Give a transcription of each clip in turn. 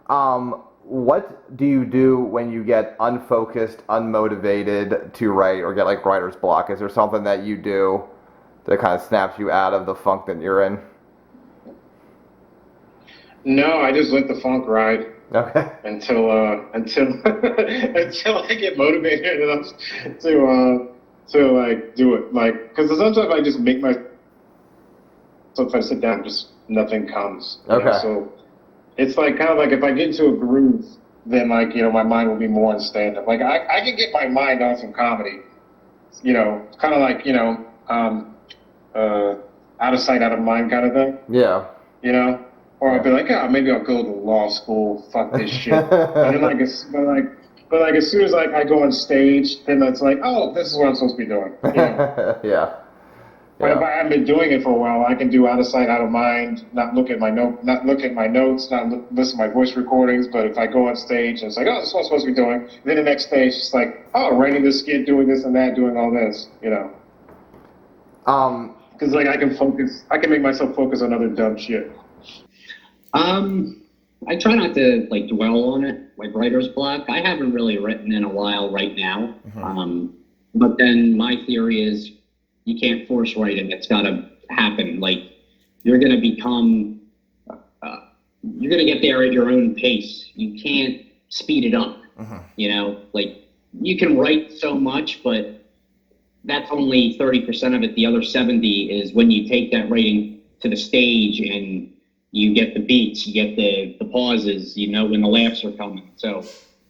What do you do when you get unfocused, unmotivated to write or get like writer's block? Is there something that you do that kind of snaps you out of the funk that you're in? No, I just let the funk ride Okay. until until I get motivated enough to like do it. Like, because sometimes I just make my so if I sit down, just nothing comes. Okay. So it's like kind of like if I get into a groove, then like my mind will be more on stand up. Like I can get my mind on some comedy. Kind of like out of sight, out of mind kind of thing. Yeah. Or I'll be like, oh, maybe I'll go to law school. Fuck this shit. And then but as soon as like I go on stage, then it's like, oh, this is what I'm supposed to be doing. Yeah. But if I haven't been doing it for a while, I can do out of sight, out of mind, not look at my notes, listen to my voice recordings. But if I go on stage and it's like, oh, this is what I'm supposed to be doing, then the next stage it's like, oh, writing this skit, doing this and that, doing all this, Because like I can make myself focus on other dumb shit. I try not to like dwell on it, like writer's block. I haven't really written in a while right now. Mm-hmm. But then my theory is you can't force writing. It's got to happen. Like you're going to become, you're going to get there at your own pace. You can't speed it up. Mm-hmm. Like you can write so much, but that's only 30% of it. The other 70 is when you take that writing to the stage and you get the beats, you get the pauses, when the laughs are coming. So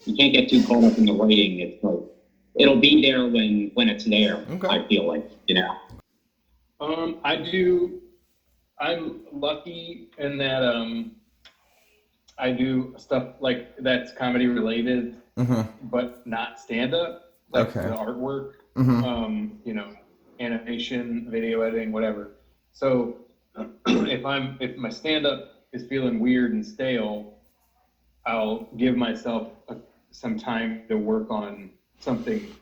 you can't get too caught up in the writing. It's like, it'll be there when it's there. Okay. I feel like, I do. I'm lucky in that I do stuff like that's comedy related, but not stand up, like the artwork, animation, video editing, whatever. So if my stand up is feeling weird and stale, I'll give myself some time to work on something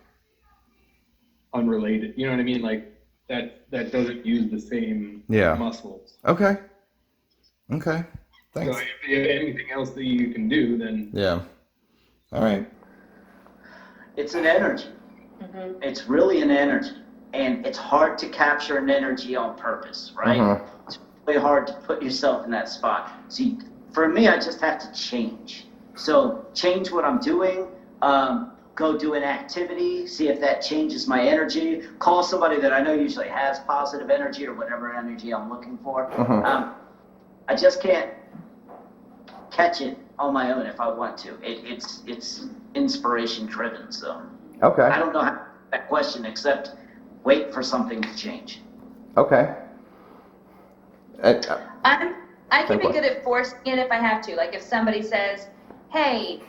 unrelated. You know what I mean? Like that doesn't use the same muscles. Okay. Thanks. So if you have anything else that you can do, then all right. It's an energy. Mm-hmm. It's really an energy, and it's hard to capture an energy on purpose, right? Mm-hmm. It's really hard to put yourself in that spot. See, for me, I just have to change. So change what I'm doing. Go do an activity, see if that changes my energy. Call somebody that I know usually has positive energy or whatever energy I'm looking for. I just can't catch it on my own if I want to. It's inspiration driven. So I don't know how to answer that question except wait for something to change. Okay. I can be good at forcing it if I have to. Like if somebody says, hey,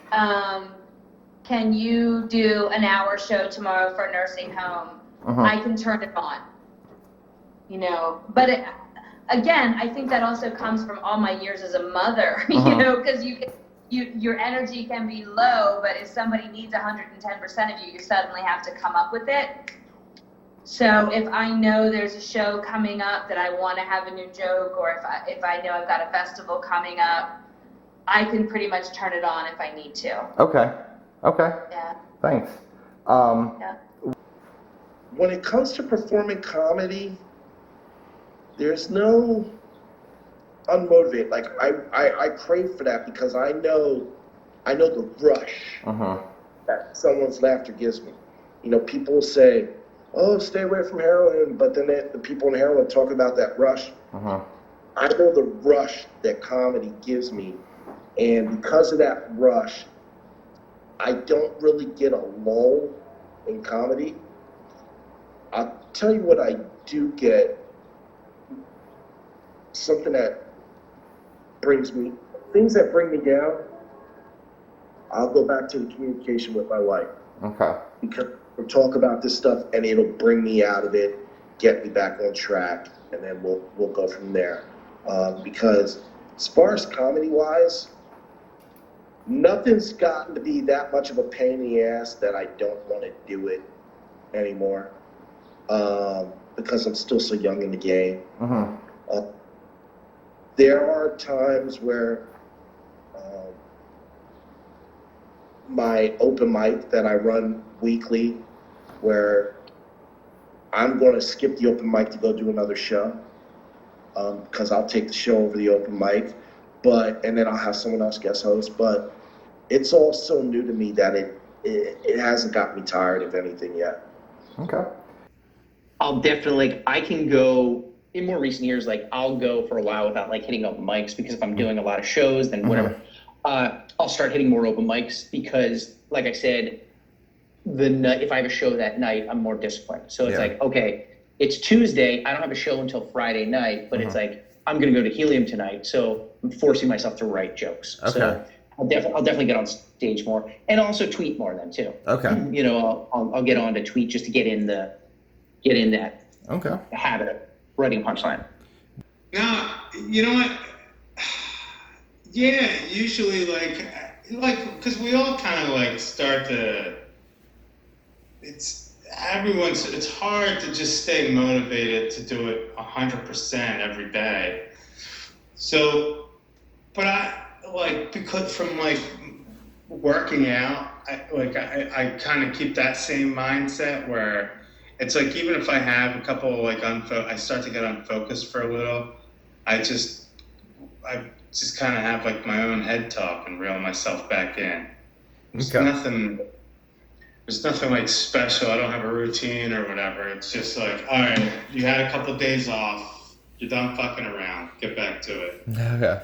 can you do an hour show tomorrow for a nursing home? I can turn it on. But again, I think that also comes from all my years as a mother, because your energy can be low, but if somebody needs 110% of you, you suddenly have to come up with it. So if I know there's a show coming up that I want to have a new joke, or if I know I've got a festival coming up, I can pretty much turn it on if I need to. Okay. Yeah. Thanks. When it comes to performing comedy, there's no unmotivated. Like I crave for that because I know the rush that someone's laughter gives me. People say, "Oh, stay away from heroin," but then the people in heroin talk about that rush. I know the rush that comedy gives me, and because of that rush, I don't really get a lull in comedy. I'll tell you what I do get. Something that things that bring me down, I'll go back to the communication with my wife. Okay. Because we'll talk about this stuff and it'll bring me out of it, get me back on track, and then we'll go from there. Because as far as comedy-wise, nothing's gotten to be that much of a pain in the ass that I don't want to do it anymore. Because I'm still so young in the game. There are times where my open mic that I run weekly, where I'm going to skip the open mic to go do another show, because I'll take the show over the open mic, and then I'll have someone else guest host. But it's all so new to me that it hasn't got me tired of anything yet. Okay. I'll definitely, I can go, in more recent years, like I'll go for a while without like hitting open mics, because if I'm doing a lot of shows, then whatever. I'll start hitting more open mics because, like I said, if I have a show that night, I'm more disciplined. So it's like, okay, it's Tuesday, I don't have a show until Friday night, but it's like, I'm going to go to Helium tonight, so I'm forcing myself to write jokes. Okay. So I'll definitely get on stage more, and also tweet more then too. Okay. You know, I'll get on to tweet just to get in that habit of writing a punchline. No, you know what? Yeah, usually like, because we all kind of like start to, it's hard to just stay motivated to do it 100% every day. So, but because from like working out, I kind of keep that same mindset where it's like, even if I have a couple like I start to get unfocused for a little, I just kind of have like my own head talk and reel myself back in. There's nothing like special. I don't have a routine or whatever. It's just like, all right, you had a couple of days off. You're done fucking around. Get back to it. Okay.